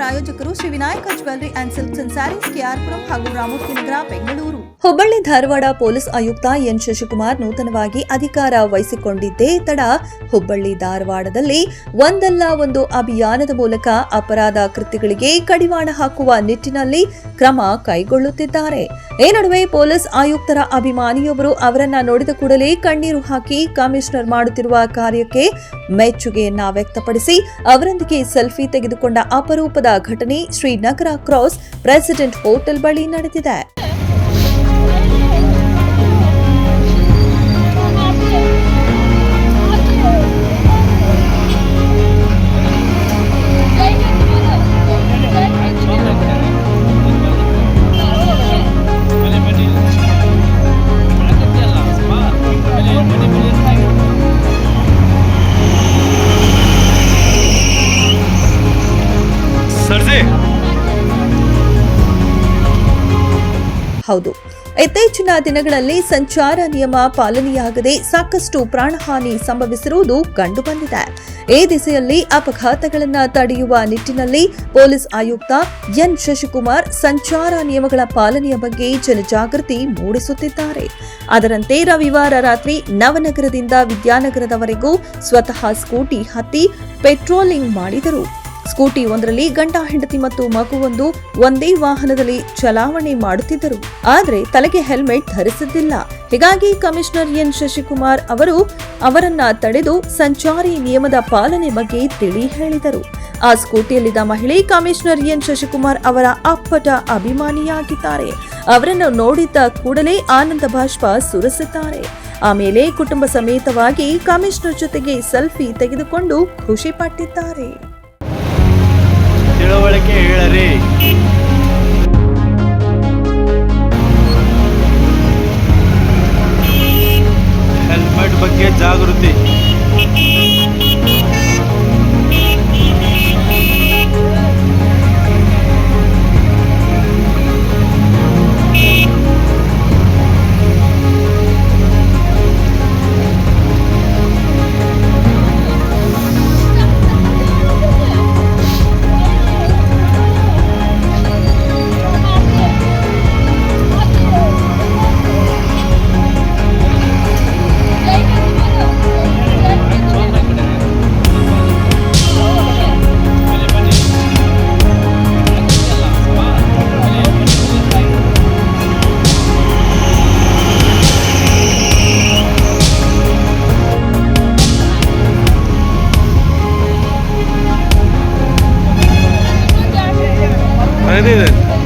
ಪ್ರಾಯೋಜಕರು Shri Vinayaka jewellery and silks and saris KR Puram ಹಾಗೂ ರಾಮೂರ್ತಿ ನಗರ Bengaluru. Hubballi Dharwad police ಆಯುಕ್ತ ಎನ್ ಶಶಿಕುಮಾರ್ ನೂತನವಾಗಿ ಅಧಿಕಾರ ವಹಿಸಿಕೊಂಡಿದ್ದೇ ತಡ ಹುಬ್ಬಳ್ಳಿ ಧಾರವಾಡದಲ್ಲಿ ಒಂದಲ್ಲ ಒಂದು ಅಭಿಯಾನದ ಮೂಲಕ ಅಪರಾಧ ಕೃತ್ಯಗಳಿಗೆ ಕಡಿವಾಣ ಹಾಕುವ ನಿಟ್ಟಿನಲ್ಲಿ ಕ್ರಮ ಕೈಗೊಳ್ಳುತ್ತಿದ್ದಾರೆ. ಈ ನಡುವೆ ಪೊಲೀಸ್ ಆಯುಕ್ತರ ಅಭಿಮಾನಿಯೊಬ್ಬರು ಅವರನ್ನ ನೋಡಿದ ಕೂಡಲೇ ಕಣ್ಣೀರು ಹಾಕಿ ಕಮಿಷನರ್ ಮಾಡುತ್ತಿರುವ ಕಾರ್ಯಕ್ಕೆ ಮೆಚ್ಚುಗೆಯನ್ನ ವ್ಯಕ್ತಪಡಿಸಿ ಅವರೊಂದಿಗೆ ಸೆಲ್ಫಿ ತೆಗೆದುಕೊಂಡ ಅಪರೂಪದ ಘಟನೆ ಶ್ರೀನಗರ ಕ್ರಾಸ್ ಪ್ರೆಸಿಡೆಂಟ್ ಹೋಟೆಲ್ ಬಳಿ ನಡೆದಿದೆ. ಹೌದು, ಇತ್ತೀಚಿನ ದಿನಗಳಲ್ಲಿ ಸಂಚಾರ ನಿಯಮ ಪಾಲನೆಯಾಗದೆ ಸಾಕಷ್ಟು ಪ್ರಾಣಹಾನಿ ಸಂಭವಿಸಿರುವುದು ಕಂಡುಬಂದಿದೆ. ಈ ದಿಸೆಯಲ್ಲಿ ಅಪಘಾತಗಳನ್ನು ತಡೆಯುವ ನಿಟ್ಟಿನಲ್ಲಿ ಪೊಲೀಸ್ ಆಯುಕ್ತ ಎನ್ ಶಶಿಕುಮಾರ್ ಸಂಚಾರ ನಿಯಮಗಳ ಪಾಲನೆಯ ಬಗ್ಗೆ ಜನಜಾಗೃತಿ ಮೂಡಿಸುತ್ತಿದ್ದಾರೆ. ಅದರಂತೆ ರವಿವಾರ ರಾತ್ರಿ ನವನಗರದಿಂದ ವಿದ್ಯಾನಗರದವರೆಗೂ ಸ್ವತಃ ಸ್ಕೂಟಿ ಹತ್ತಿ ಪೆಟ್ರೋಲಿಂಗ್ ಮಾಡಿದರು. ಸ್ಕೂಟಿ ಒಂದರಲ್ಲಿ ಗಂಡ ಹೆಂಡತಿ ಮತ್ತು ಮಗುವೊಂದು ಒಂದೇ ವಾಹನದಲ್ಲಿ ಚಲಾವಣೆ ಮಾಡುತ್ತಿದ್ದರು. ಆದರೆ ತಲೆಗೆ ಹೆಲ್ಮೆಟ್ ಧರಿಸಿದ್ದಿಲ್ಲ. ಹೀಗಾಗಿ ಕಮಿಷನರ್ ಎನ್ ಶಶಿಕುಮಾರ್ ಅವರನ್ನ ತಡೆದು ಸಂಚಾರಿ ನಿಯಮದ ಪಾಲನೆ ಬಗ್ಗೆ ತಿಳಿ ಹೇಳಿದರು. ಆ ಸ್ಕೂಟಿಯಲ್ಲಿದ್ದ ಮಹಿಳೆ ಕಮಿಷನರ್ ಎನ್ ಶಶಿಕುಮಾರ್ ಅವರ ಅಪ್ಪಟ ಅಭಿಮಾನಿಯಾಗಿದ್ದಾರೆ. ಅವರನ್ನು ನೋಡಿದ್ದ ಕೂಡಲೇ ಆನಂದ ಬಾಷ್ಪ ಸುರಿಸಿದ್ದಾರೆ. ಆಮೇಲೆ ಕುಟುಂಬ ಸಮೇತವಾಗಿ ಕಮಿಷನರ್ ಜೊತೆಗೆ ಸೆಲ್ಫಿ ತೆಗೆದುಕೊಂಡು ಖುಷಿ ಪಟ್ಟಿದ್ದಾರೆ. ತಿಳುವಳಿಕೆ ಹೇಳರಿ. ಹೆಲ್ಮೆಟ್ ಬಗ್ಗೆ ಜಾಗೃತಿ. I did it.